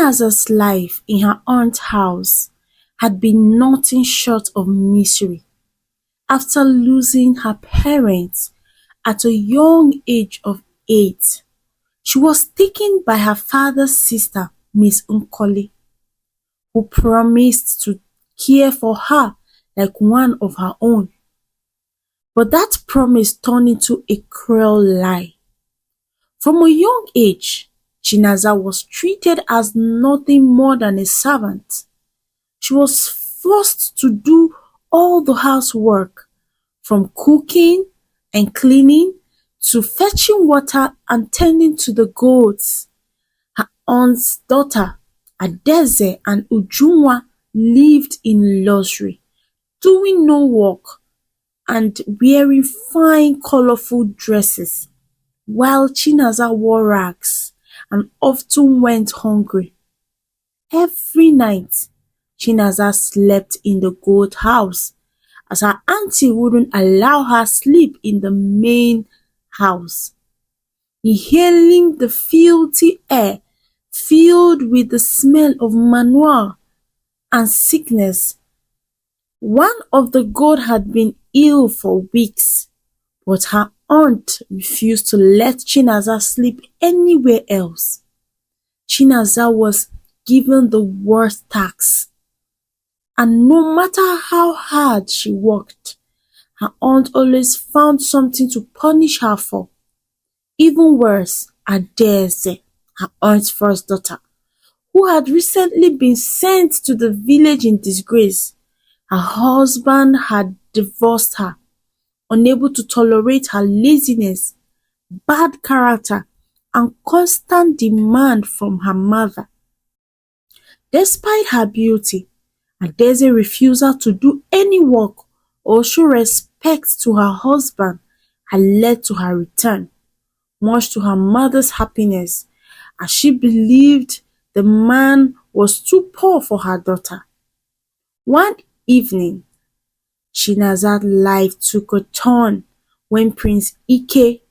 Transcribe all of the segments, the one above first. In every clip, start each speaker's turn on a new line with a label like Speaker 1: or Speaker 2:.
Speaker 1: Chinaza's life in her aunt's house had been nothing short of misery. After losing her parents at a young age of 8, she was taken by her father's sister, Miss Nkoli, who promised to care for her like one of her own. But that promise turned into a cruel lie. From a young age, Chinaza was treated as nothing more than a servant. She was forced to do all the housework, from cooking and cleaning to fetching water and tending to the goats. Her aunt's daughter, Adeze and Ujunwa, lived in luxury, doing no work and wearing fine colorful dresses, while Chinaza wore rags and often went hungry. Every night, Chinaza slept in the goat house, as her auntie wouldn't allow her sleep in the main house. Inhaling the filthy air filled with the smell of manure and sickness. One of the goats had been ill for weeks, but her aunt refused to let Chinaza sleep anywhere else. Chinaza was given the worst task, and no matter how hard she worked, her aunt always found something to punish her for. Even worse, Adeze, her aunt's first daughter, who had recently been sent to the village in disgrace. Her husband had divorced her, unable to tolerate her laziness, bad character, and constant demand from her mother. Despite her beauty, Adeze's refusal to do any work or show respect to her husband had led to her return, much to her mother's happiness, as she believed the man was too poor for her daughter. One evening, Chinaza's life took a turn when Prince Ike,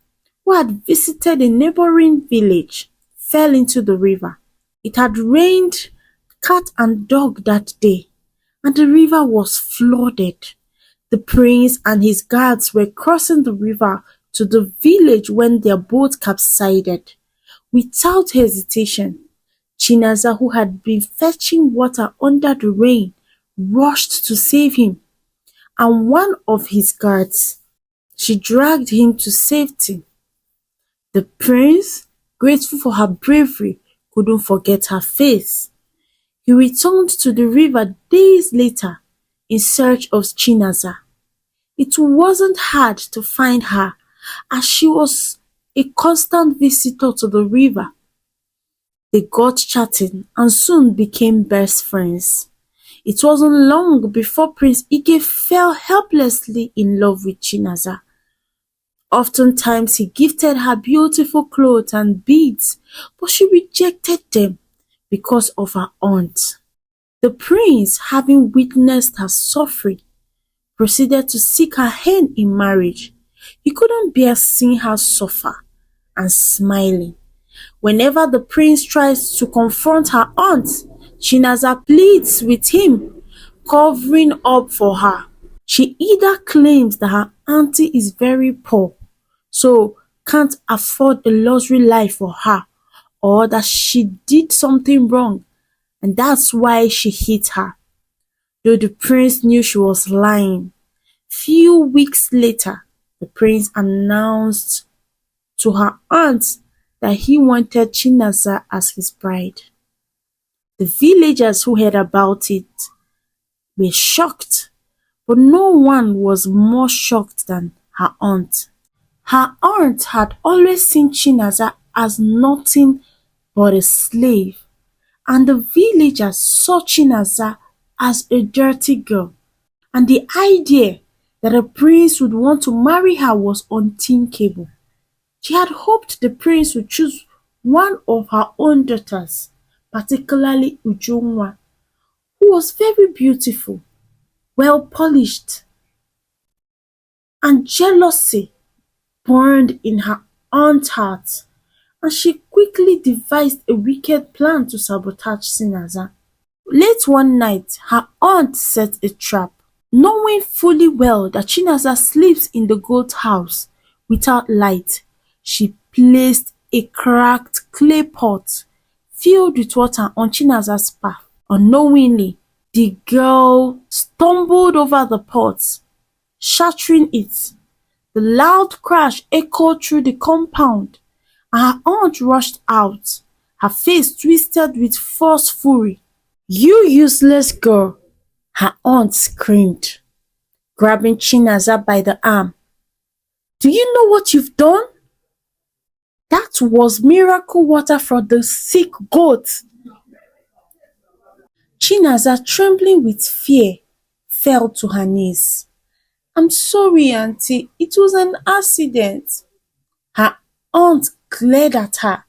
Speaker 1: who had visited a neighboring village, fell into the river. It had rained cat and dog that day, and the river was flooded. The prince and his guards were crossing the river to the village when their boat capsized. Without hesitation, Chinaza, who had been fetching water under the rain, rushed to save him, and one of his guards, she dragged him to safety. The prince, grateful for her bravery, couldn't forget her face. He returned to the river days later in search of Chinaza. It wasn't hard to find her, as she was a constant visitor to the river. They got chatting and soon became best friends. It wasn't long before Prince Ike fell helplessly in love with Chinaza. Oftentimes he gifted her beautiful clothes and beads, but she rejected them because of her aunt. The prince, having witnessed her suffering, proceeded to seek her hand in marriage. He couldn't bear seeing her suffer and smiling. Whenever the prince tries to confront her aunt, Chinaza pleads with him, covering up for her. She either claims that her auntie is very poor, so can't afford a luxury life for her, or that she did something wrong and that's why she hit her. Though the prince knew she was lying, few weeks later, the prince announced to her aunt that he wanted Chinaza as his bride. The villagers who heard about it were shocked, but no one was more shocked than her aunt. Her aunt had always seen Chinaza as nothing but a slave, and the villagers saw Chinaza as a dirty girl, and the idea that a prince would want to marry her was unthinkable. She had hoped the prince would choose one of her own daughters, particularly Ujunwa, who was very beautiful, well polished, and jealousy burned in her aunt's heart, and she quickly devised a wicked plan to sabotage Chinaza. Late one night, her aunt set a trap. Knowing fully well that Chinaza sleeps in the goat house without light, she placed a cracked clay pot filled with water on Chinaza's path. Unknowingly, the girl stumbled over the pot, shattering it. The loud crash echoed through the compound, and her aunt rushed out, her face twisted with forced fury. "You useless girl!" her aunt screamed, grabbing Chinaza by the arm. "Do you know what you've done?" "That was miracle water for the sick goat." Chinaza, trembling with fear, fell to her knees. "I'm sorry, auntie. It was an accident." Her aunt glared at her,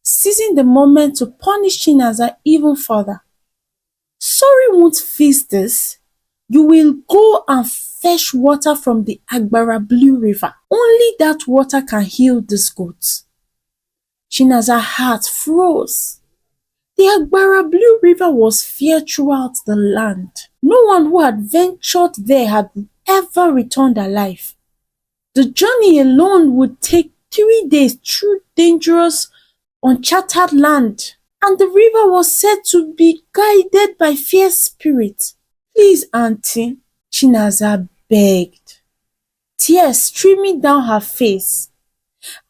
Speaker 1: seizing the moment to punish Chinaza even further. "Sorry won't fix this. You will go and fetch water from the Agbara Blue River. Only that water can heal this goat." Chinaza's heart froze. The Agbara Blue River was feared throughout the land. No one who had ventured there had ever returned alive. The journey alone would take 3 days through dangerous, uncharted land, and the river was said to be guided by fierce spirits. "Please, auntie," Chinaza begged, tears streaming down her face.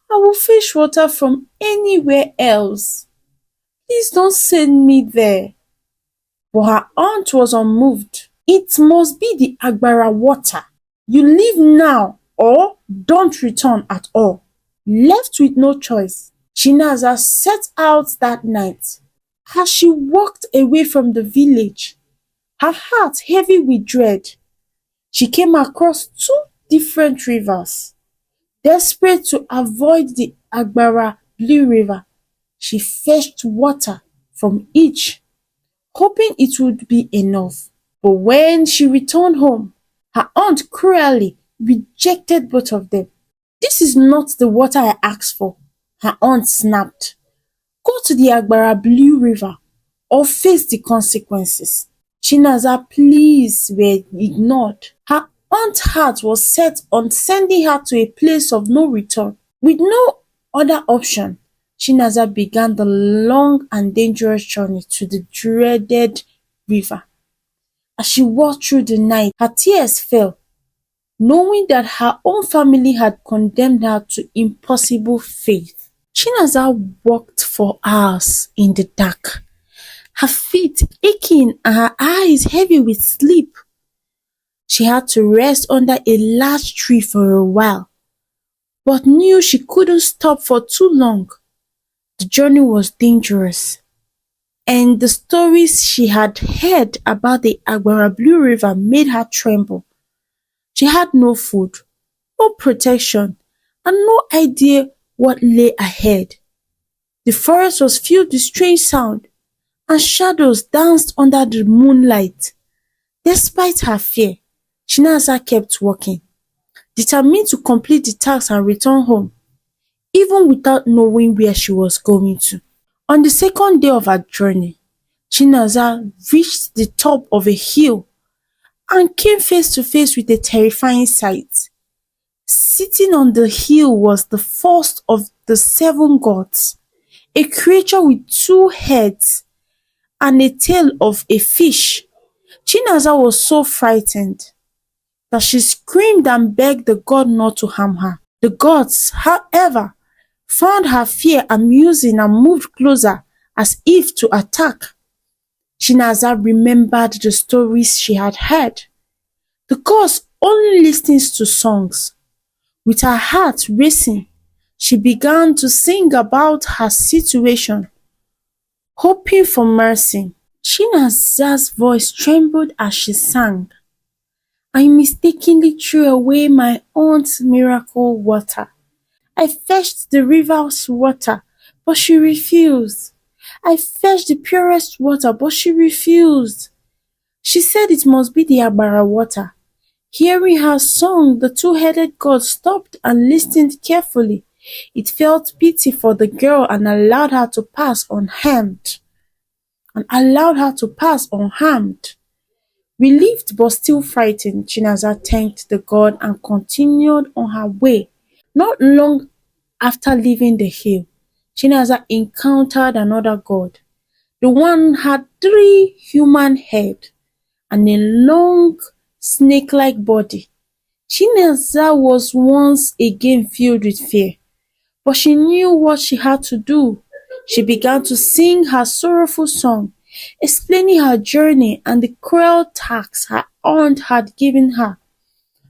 Speaker 1: "I will fetch water from anywhere else. Please don't send me there." But her aunt was unmoved. "It must be the Agbara water. You leave now or don't return at all." Left with no choice, Chinaza set out that night. As she walked away from the village, her heart heavy with dread, she came across two different rivers. Desperate to avoid the Agbara Blue River, she fetched water from each, hoping it would be enough. But when she returned home, her aunt cruelly rejected both of them. "This is not the water I asked for," her aunt snapped. "Go to the Agbara Blue River or face the consequences." Chinaza's pleas were ignored. Her aunt's heart was set on sending her to a place of no return. With no other option, Chinaza began the long and dangerous journey to the dreaded river. As she walked through the night, her tears fell, knowing that her own family had condemned her to impossible fate. Chinaza walked for hours in the dark, her feet aching and her eyes heavy with sleep. She had to rest under a large tree for a while, but knew she couldn't stop for too long. The journey was dangerous, and the stories she had heard about the Agbara Blue River made her tremble. She had no food, no protection, and no idea what lay ahead. The forest was filled with strange sound, and shadows danced under the moonlight. Despite her fear, Chinaza kept walking, determined to complete the task and return home, even without knowing where she was going to. On the second day of her journey, Chinaza reached the top of a hill and came face to face with a terrifying sight. Sitting on the hill was the first of the 7 gods, a creature with 2 heads and a tail of a fish. Chinaza was so frightened that she screamed and begged the god not to harm her. The gods, however, found her fear amusing and moved closer as if to attack. Chinaza remembered the stories she had heard. The gods only listened to songs. With her heart racing, she began to sing about her situation, hoping for mercy. Chinaza's voice trembled as she sang. "I mistakenly threw away my aunt's miracle water. I fetched the river's water, but she refused. I fetched the purest water, but she refused. She said it must be the Agbara water." Hearing her song, the 2-headed god stopped and listened carefully. It felt pity for the girl and allowed her to pass unharmed. Relieved but still frightened, Chinaza thanked the god and continued on her way. Not long after leaving the hill, Chinaza encountered another god. The one had 3 human heads and a long snake-like body. Chinaza was once again filled with fear, but she knew what she had to do. She began to sing her sorrowful song, explaining her journey and the cruel tax her aunt had given her.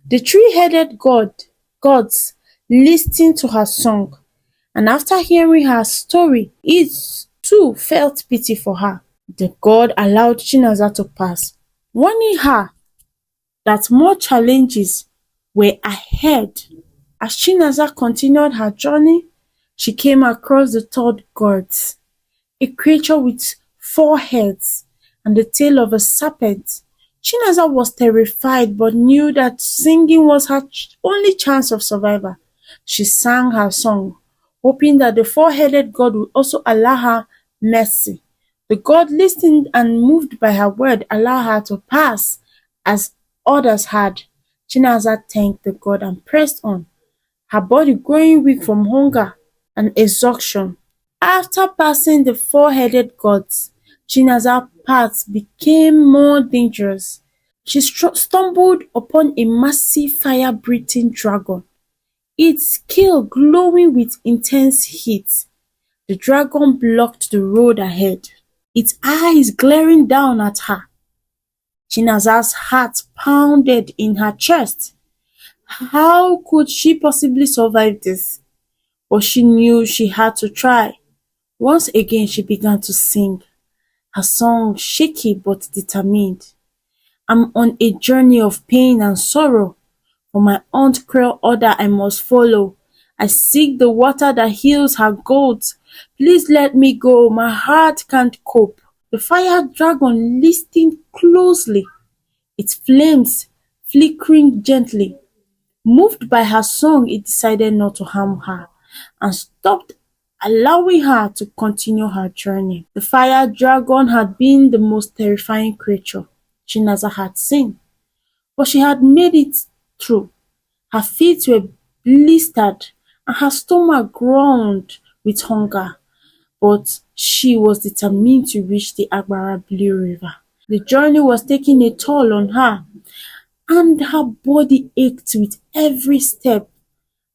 Speaker 1: The three-headed gods listened to her song, and after hearing her story, it too felt pity for her. The god allowed Chinaza to pass, warning her that more challenges were ahead. As Chinaza continued her journey, she came across the third god, a creature with 4 heads and the tail of a serpent. Chinaza was terrified but knew that singing was her only chance of survival. She sang her song, hoping that the 4-headed god would also allow her mercy. The god listened and, moved by her word, allowed her to pass as others had. Chinaza thanked the god and pressed on, her body growing weak from hunger and exhaustion. After passing the 4-headed gods, Chinaza's path became more dangerous. She stumbled upon a massive fire-breathing dragon, its scale glowing with intense heat. The dragon blocked the road ahead, its eyes glaring down at her. Chinaza's heart pounded in her chest. How could she possibly survive this? But she knew she had to try. Once again she began to sing, her song shaky but determined. I'm on a journey of pain and sorrow. For my aunt's cruel order I must follow. I seek the water that heals her goats. Please let me go, my heart can't cope. The fire dragon listened closely, its flames flickering gently. Moved by her song, it decided not to harm her and stopped, allowing her to continue her journey. The fire dragon had been the most terrifying creature Chinaza had seen, but she had made it through. Her feet were blistered and her stomach groaned with hunger, but she was determined to reach the Agbara Blue River. The journey was taking a toll on her, and her body ached with every step.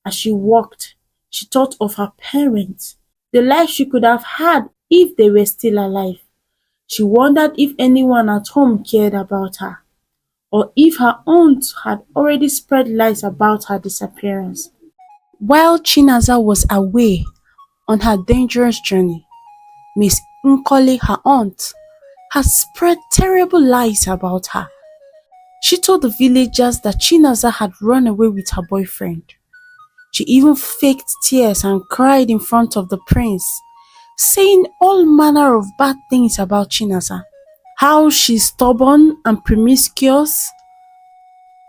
Speaker 1: As she walked, she thought of her parents, the life she could have had if they were still alive. She wondered if anyone at home cared about her, or if her aunt had already spread lies about her disappearance. While Chinaza was away on her dangerous journey, Miss Nkoli, her aunt, had spread terrible lies about her. She told the villagers that Chinaza had run away with her boyfriend. She even faked tears and cried in front of the prince, saying all manner of bad things about Chinaza. How she's stubborn and promiscuous,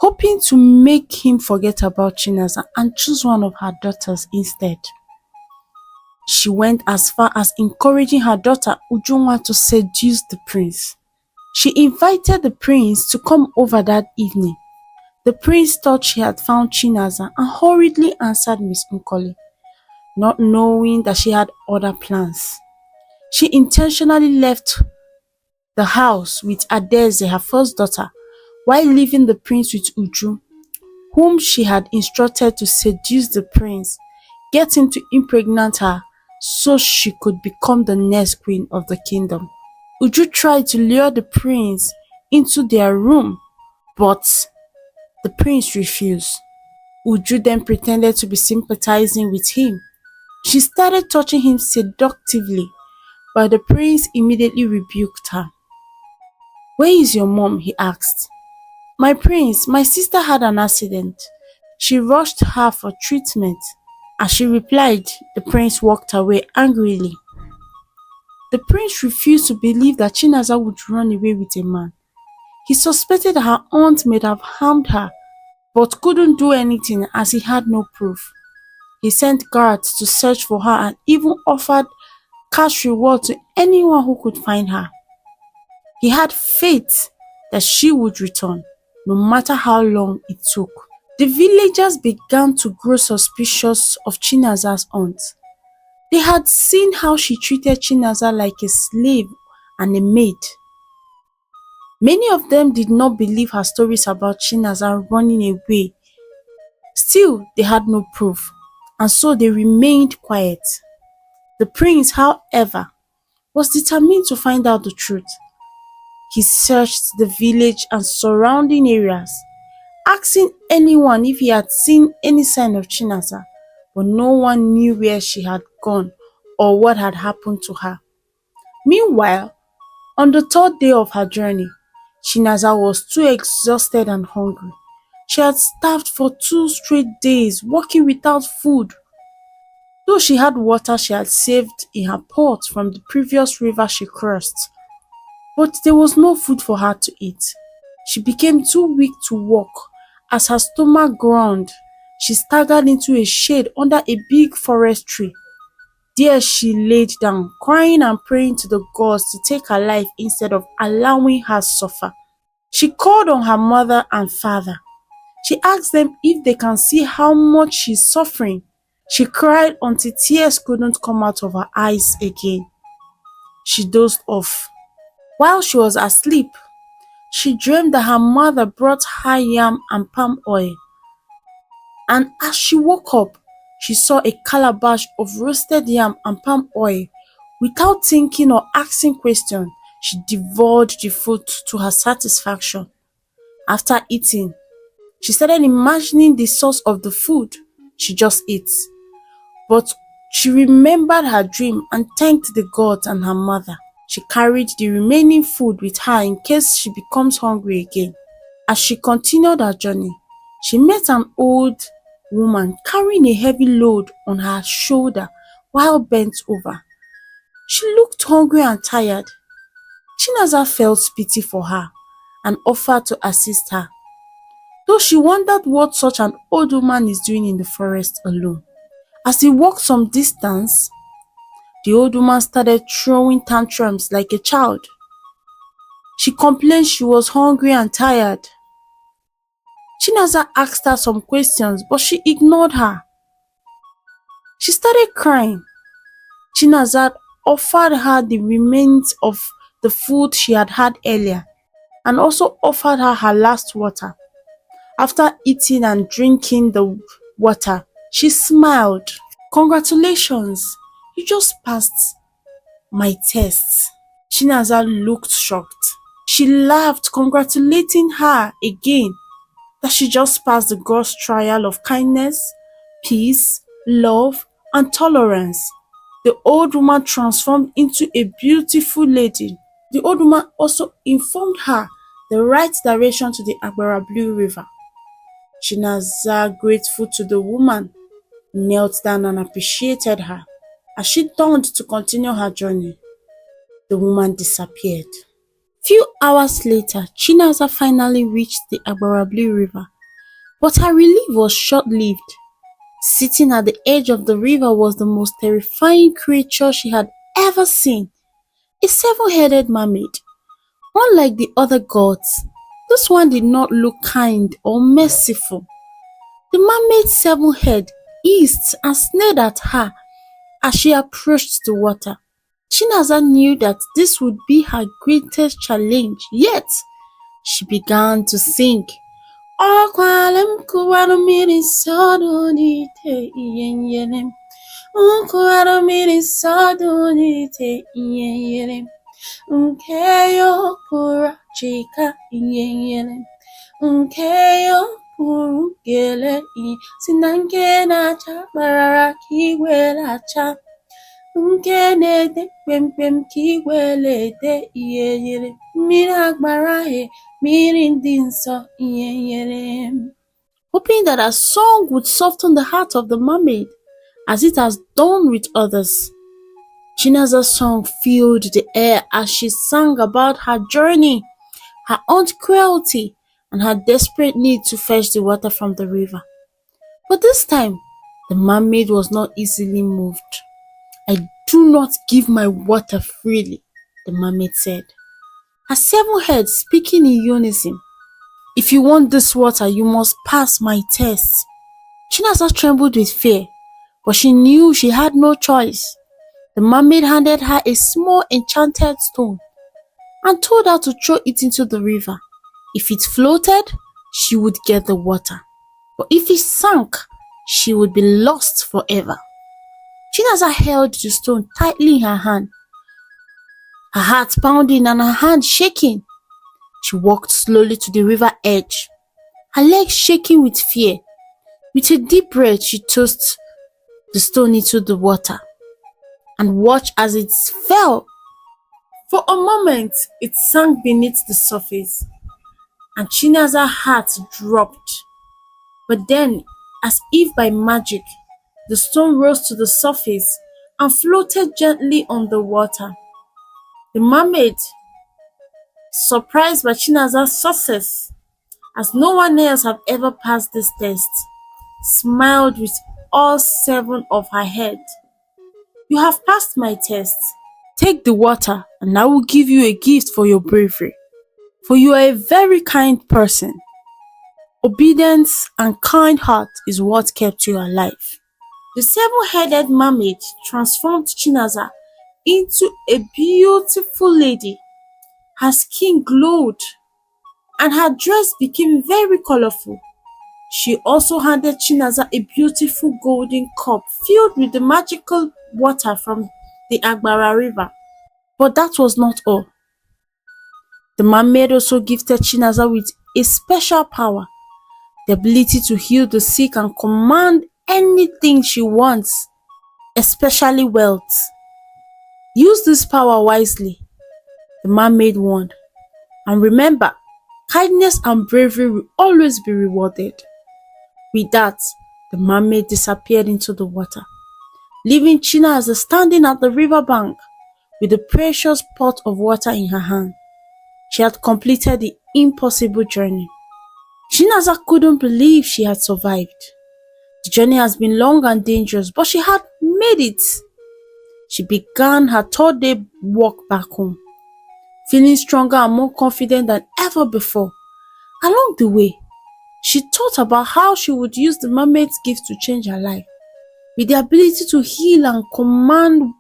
Speaker 1: hoping to make him forget about Chinaza and choose one of her daughters instead. She went as far as encouraging her daughter Ujunwa to seduce the prince. She invited the prince to come over that evening. The prince thought she had found Chinaza and hurriedly answered Miss Nkoli, not knowing that she had other plans. She intentionally left the house with Adeze, her first daughter, while leaving the prince with Uju, whom she had instructed to seduce the prince, get him to impregnate her so she could become the next queen of the kingdom. Uju tried to lure the prince into their room, but the prince refused. Uju then pretended to be sympathizing with him. She started touching him seductively, but the prince immediately rebuked her. "Where is your mom?" he asked. "My prince, my sister had an accident. She rushed her for treatment." As she replied, the prince walked away angrily. The prince refused to believe that Chinaza would run away with a man. He suspected that her aunt may have harmed her, but couldn't do anything as he had no proof. He sent guards to search for her and even offered cash reward to anyone who could find her. He had faith that she would return, no matter how long it took. The villagers began to grow suspicious of Chinaza's aunt. They had seen how she treated Chinaza like a slave and a maid. Many of them did not believe her stories about Chinaza running away. Still, they had no proof, and so they remained quiet. The prince, however, was determined to find out the truth. He searched the village and surrounding areas, asking anyone if he had seen any sign of Chinaza, but no one knew where she had gone or what had happened to her. Meanwhile, on the third day of her journey, Chinaza was too exhausted and hungry. She had starved for 2 straight days, walking without food. Though she had water she had saved in her pot from the previous river she crossed, but there was no food for her to eat. She became too weak to walk. As her stomach groaned, she staggered into a shade under a big forest tree. There she laid down, crying and praying to the gods to take her life instead of allowing her suffer. She called on her mother and father. She asked them if they can see how much she's suffering. She cried until tears couldn't come out of her eyes again. She dozed off. While she was asleep, she dreamed that her mother brought her yam and palm oil. And as she woke up, she saw a calabash of roasted yam and palm oil. Without thinking or asking questions, she devoured the food to her satisfaction. After eating, she started imagining the source of the food she just ate. But she remembered her dream and thanked the gods and her mother. She carried the remaining food with her in case she becomes hungry again. As she continued her journey, she met an old woman carrying a heavy load on her shoulder while bent over. She looked hungry and tired. Chinaza felt pity for her and offered to assist her, though she wondered what such an old woman is doing in the forest alone. As they walked some distance, the old woman started throwing tantrums like a child. She complained she was hungry and tired. Chinaza asked her some questions, but she ignored her. She started crying. Chinaza offered her the remains of the food she had had earlier and also offered her her last water. After eating and drinking the water, she smiled. "Congratulations, you just passed my test." Chinaza looked shocked. She laughed, congratulating her again that she just passed the God's trial of kindness, peace, love, and tolerance. The old woman transformed into a beautiful lady. The old woman also informed her the right direction to the Agbara Blue River. Chinaza, grateful to the woman, knelt down and appreciated her. As she turned to continue her journey, the woman disappeared. Few hours later, Chinaza finally reached the Agbara Blue River, but her relief was short-lived. Sitting at the edge of the river was the most terrifying creature she had ever seen, a 7-headed mermaid. Unlike the other gods, this one did not look kind or merciful. The mermaid's 7 head hissed and snared at her as she approached the water. Chinaza knew that this would be her greatest challenge, yet she began to sing. "Okwalem kuwarumiri sodonite iyenyelem. Okuwarumiri sodonite iyenyelem. Unkeyo pura chika iyenyelem. Unkeyo puru gele i sinanke na cha marara kiwela cha. Nkene de pempem kiwele de iyenyelem. Mira gbarahe miri ndị nsọ iyenyelem." Hoping that her song would soften the heart of the mermaid, as it has done with others. Chinaza's song filled the air as she sang about her journey, her aunt's cruelty, and her desperate need to fetch the water from the river. But this time, The mermaid was not easily moved. "I do not give my water freely," the mermaid said, her 7 heads speaking in unison. "If you want this water, you must pass my test." Chinaza trembled with fear, but she knew she had no choice. The mermaid handed her a small enchanted stone and told her to throw it into the river. If it floated, she would get the water, but if it sank, she would be lost forever. Chinaza held the stone tightly in her hand, her heart pounding and her hand shaking. She walked slowly to the river edge, her legs shaking with fear. With a deep breath, she tossed the stone into the water and watched as it fell. For a moment, it sank beneath the surface, and Chinaza's heart dropped. But then, as if by magic, the stone rose to the surface and floated gently on the water. The mermaid, surprised by Chinaza's success, as no one else had ever passed this test, smiled with all 7 of her heads. "You have passed my test. Take the water, and I will give you a gift for your bravery. For you are a very kind person. Obedience and kind heart is what kept you alive." The 7-headed mermaid transformed Chinaza into a beautiful lady. Her skin glowed and her dress became very colorful. She also handed Chinaza a beautiful golden cup filled with the magical water from the Agbara river. But that was not all. The mermaid also gifted Chinaza with a special power, the ability to heal the sick and command anything she wants, especially wealth. "Use this power wisely," the mermaid warned. "And remember, kindness and bravery will always be rewarded." With that, the mermaid disappeared into the water, leaving Chinaza standing at the riverbank with the precious pot of water in her hand. She had completed the impossible journey. Chinaza couldn't believe she had survived. The journey has been long and dangerous, but she had made it. She began her 3rd-day walk back home, feeling stronger and more confident than ever before. Along the way, she thought about how she would use the mermaid's gift to change her life. With the ability to heal and command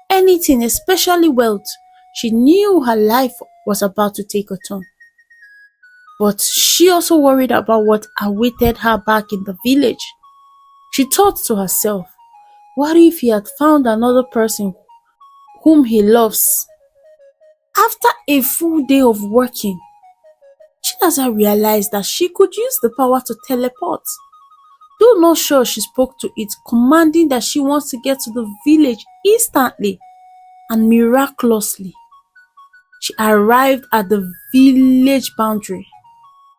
Speaker 1: anything, especially wealth, she knew her life was about to take a turn. But she also worried about what awaited her back in the village. She thought to herself, what if he had found another person whom he loves? After a full day of working, Chinaza realized that she could use the power to teleport. Though not sure, she spoke to it, commanding that she wants to get to the village instantly, and miraculously, she arrived at the village boundary.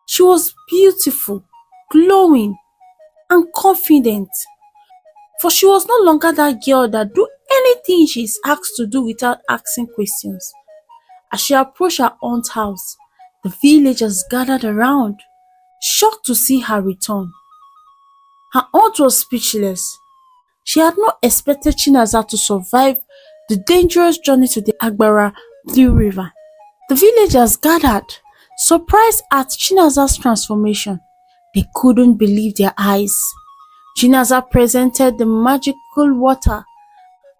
Speaker 1: She was beautiful, glowing, and confident, for she was no longer that girl that do anything she is asked to do without asking questions. As she approached her aunt's house, the villagers gathered around, shocked to see her return. Her aunt was speechless. She had not expected Chinaza to survive the dangerous journey to the Agbara Blue River. The villagers gathered, surprised at Chinaza's transformation. They couldn't believe their eyes. Chinaza presented the magical water.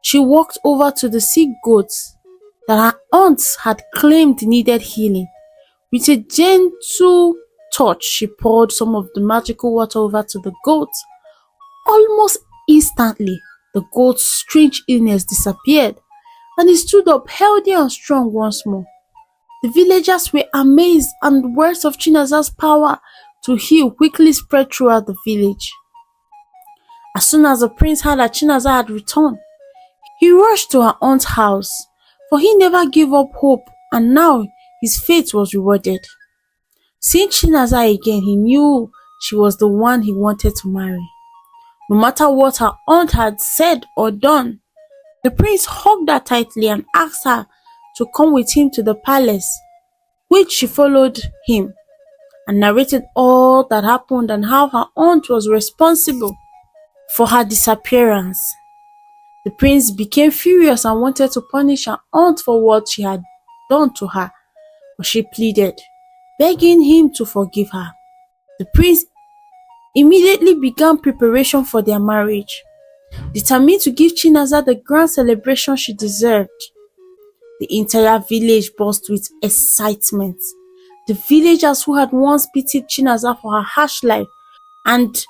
Speaker 1: She walked over to the sick goats that her aunts had claimed needed healing. With a gentle touch, she poured some of the magical water over to the goats. Almost instantly, the goat's strange illness disappeared, and he stood up healthy and strong once more. The villagers were amazed, and words of Chinaza's power to heal quickly spread throughout the village. As soon as the prince heard that Chinaza had returned, he rushed to her aunt's house, for he never gave up hope, and now his fate was rewarded. Seeing Chinaza again, he knew she was the one he wanted to marry. No matter what her aunt had said or done, the prince hugged her tightly and asked her to come with him to the palace, which she followed him, and narrated all that happened and how her aunt was responsible for her disappearance. The prince became furious and wanted to punish her aunt for what she had done to her, but she pleaded, begging him to forgive her. The prince immediately began preparation for their marriage, determined to give Chinaza the grand celebration she deserved. The entire village burst with excitement. The villagers who had once pitied Chinaza for her harsh life, and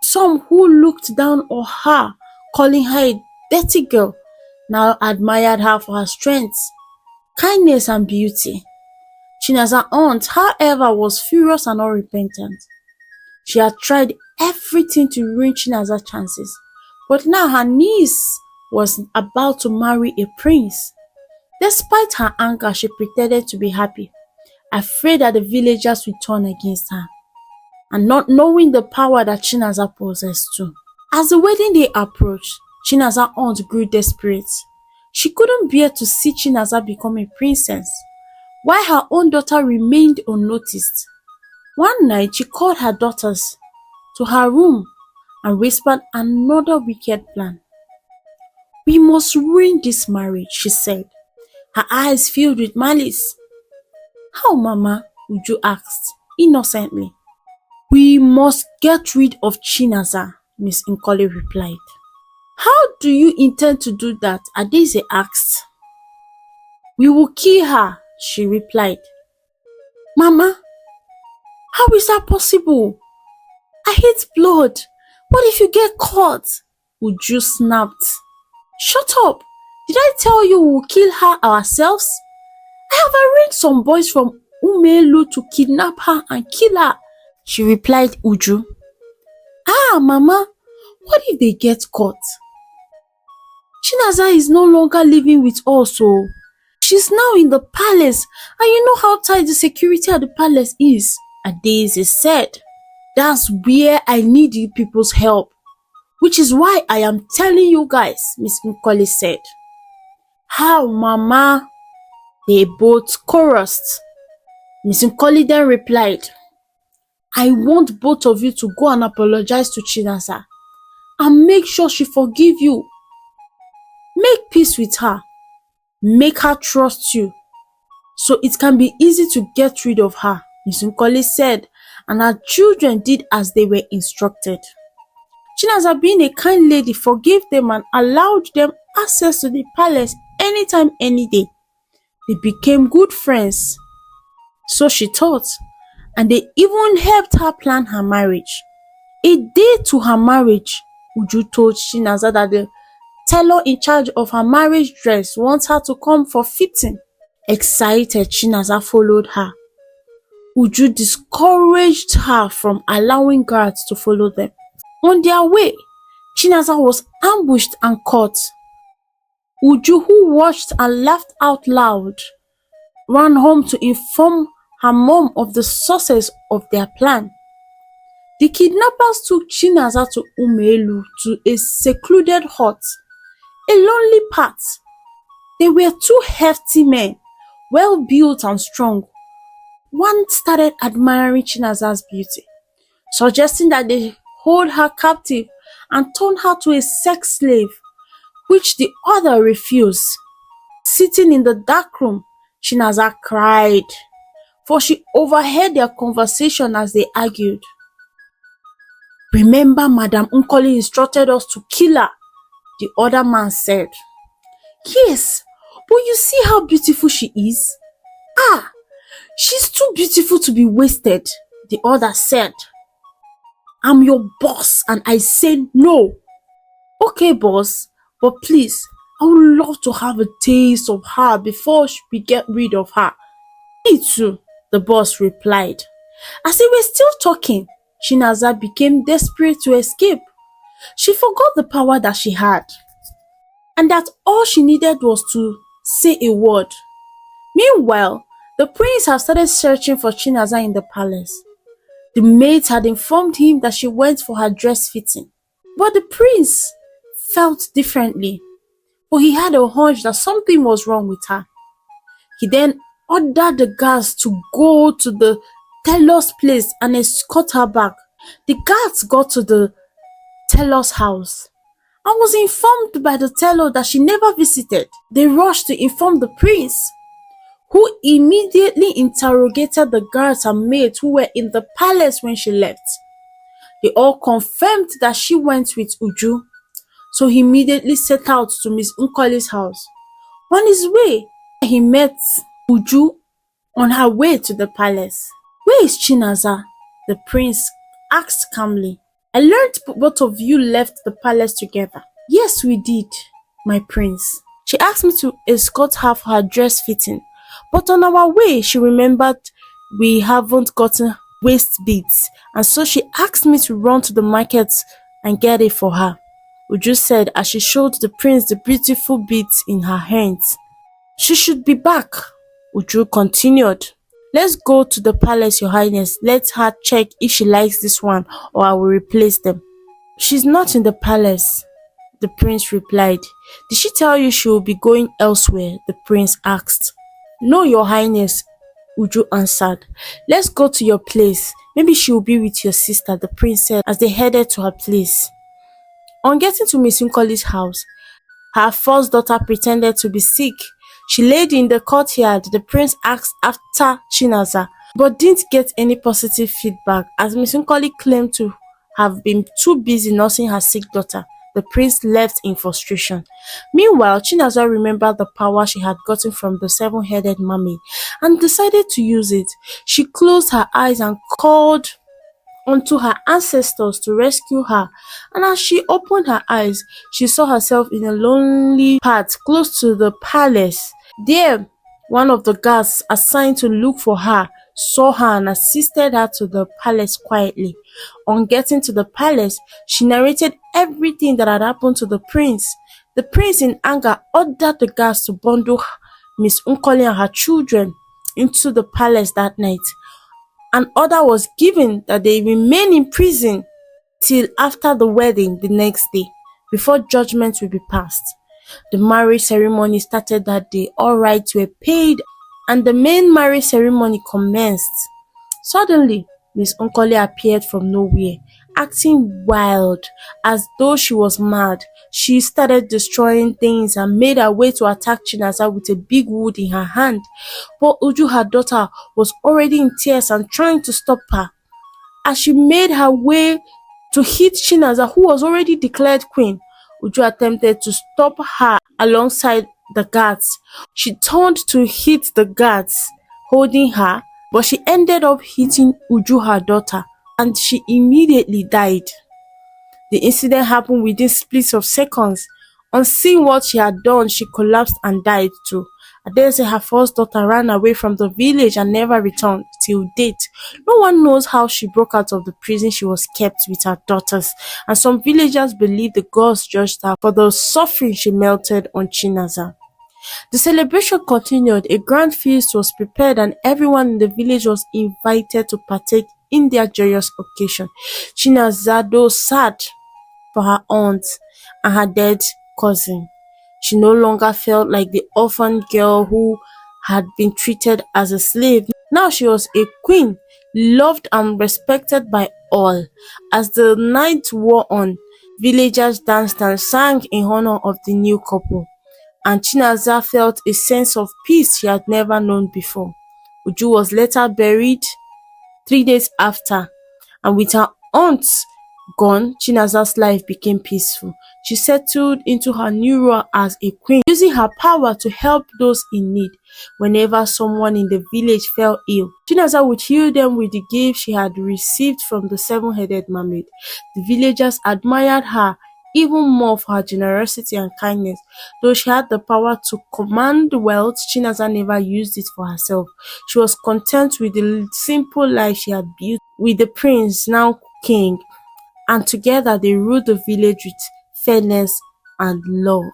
Speaker 1: some who looked down on her, calling her a dirty girl, now admired her for her strength, kindness, and beauty. Chinaza's aunt, however, was furious and unrepentant. She had tried everything to ruin Chinaza's chances, but now her niece was about to marry a prince. Despite her anger, she pretended to be happy, afraid that the villagers would turn against her, and not knowing the power that Chinaza possessed too. As the wedding day approached, Chinaza's aunt grew desperate. She couldn't bear to see Chinaza become a princess, while her own daughter remained unnoticed. One night, she called her daughters to her room and whispered another wicked plan. "We must ruin this marriage," she said, her eyes filled with malice. "How, Mama?" Uju asked, innocently. "We must get rid of Chinaza," Miss Nkoli replied. "How do you intend to do that?" Adeze asked. "We will kill her," she replied. "Mama, how is that possible? I hate blood. What if you get caught?" Uju snapped. "Shut up! Did I tell you we will kill her ourselves? I have arranged some boys from Umelu to kidnap her and kill her," she replied. Uju. "Ah, Mama, what if they get caught? Chinaza is no longer living with us, so she's now in the palace, and you know how tight the security at the palace is," Adeze said. "That's where I need you people's help, which is why I am telling you guys," Miss Nkoli said. "How, Mama?" they both chorused. Miss Nkoli then replied, "I want both of you to go and apologize to Chinaza and make sure she forgive you. Make peace with her. Make her trust you, so it can be easy to get rid of her," Miss Nkoli said, and her children did as they were instructed. Chinaza, being a kind lady, forgave them and allowed them access to the palace anytime, any day. They became good friends, so she thought, and they even helped her plan her marriage. A day to her marriage, Uju told Chinaza that the tailor in charge of her marriage dress wants her to come for fitting. Excited, Chinaza followed her. Uju discouraged her from allowing guards to follow them. On their way, Chinaza was ambushed and caught. Uju, who watched and laughed out loud, ran home to inform her mom of the success of their plan. The kidnappers took Chinaza to Umelu, to a secluded hut, a lonely part. They were two hefty men, well built and strong. One started admiring Chinaza's beauty, suggesting that they hold her captive and turn her to a sex slave, which the other refused. Sitting in the dark room, Chinaza cried, for she overheard their conversation as they argued. "Remember, Madam Nkoli instructed us to kill her," the other man said. "Yes, but you see how beautiful she is? Ah, she's too beautiful to be wasted," the other said. "I'm your boss and I say no." "Okay, boss, but please, I would love to have a taste of her before we get rid of her." "Me too," the boss replied. As they were still talking, Chinaza became desperate to escape. She forgot the power that she had, and that all she needed was to say a word. Meanwhile, the prince had started searching for Chinaza in the palace. The maids had informed him that she went for her dress fitting, but the prince felt differently, for he had a hunch that something was wrong with her. He then ordered the guards to go to the tailor's place and escort her back. The guards got to the tailor's house and was informed by the tailor that she never visited. They rushed to inform the prince, who immediately interrogated the guards and maids who were in the palace when she left. They all confirmed that she went with Uju, so he immediately set out to Miss Nkoli's house. On his way, he met Uju on her way to the palace. "Where is Chinaza?" the prince asked calmly. "I learned both of you left the palace together." "Yes, we did, my prince. She asked me to escort her for her dress fitting, but on our way she remembered we haven't gotten waist beads, and so she asked me to run to the market and get it for her," Uju said as she showed the prince the beautiful beads in her hands. "She should be back," Uju continued. "Let's go to the palace, your highness. Let her check if she likes this one or I will replace them." "She's not in the palace," the prince replied. "Did she tell you she will be going elsewhere?" the prince asked. "No, your highness," Uju answered. "Let's go to your place. Maybe she will be with your sister," the prince said as they headed to her place. On getting to Miss Nkoli's house, her first daughter pretended to be sick. She laid in the courtyard. The prince asked after Chinaza, but didn't get any positive feedback as Miss Nkoli claimed to have been too busy nursing her sick daughter. The prince left in frustration. Meanwhile, Chinaza remembered the power she had gotten from the seven-headed mermaid and decided to use it. She closed her eyes and called unto her ancestors to rescue her, and as she opened her eyes, she saw herself in a lonely part close to the palace. There, one of the guards assigned to look for her saw her and assisted her to the palace quietly. On getting to the palace, she narrated everything that had happened to the prince. The prince, in anger, ordered the guards to bundle Miss Nkoli and her children into the palace that night. An order was given that they remain in prison till after the wedding the next day, before judgment will be passed. The marriage ceremony started that day. All rights were paid and the main marriage ceremony commenced. Suddenly, Miss Nkoli appeared from nowhere, acting wild, as though she was mad. She started destroying things and made her way to attack Chinaza with a big wood in her hand. But Uju, her daughter, was already in tears and trying to stop her. As she made her way to hit Chinaza, who was already declared queen, Uju attempted to stop her alongside the guards. She turned to hit the guards holding her, but she ended up hitting Uju, her daughter, and she immediately died. The incident happened within splits of seconds. On seeing what she had done, she collapsed and died too. Adese, her first daughter, ran away from the village and never returned till date. No one knows how she broke out of the prison she was kept with her daughters, and some villagers believe the gods judged her for the suffering she melted on Chinaza. The celebration continued. A grand feast was prepared and everyone in the village was invited to partake in their joyous occasion. Chinaza, though sad for her aunt and her dead cousin, she no longer felt like the orphan girl who had been treated as a slave. Now she was a queen, loved and respected by all. As the night wore on, villagers danced and sang in honor of the new couple, and Chinaza felt a sense of peace she had never known before. Uju was later buried 3 days after, and with her aunts gone, Chinaza's life became peaceful. She settled into her new role as a queen, using her power to help those in need. Whenever someone in the village fell ill, Chinaza would heal them with the gift she had received from the seven-headed mermaid. The villagers admired her even more for her generosity and kindness. Though she had the power to command wealth, Chinaza never used it for herself. She was content with the simple life she had built with the prince, now king, and together they ruled the village with fairness and love.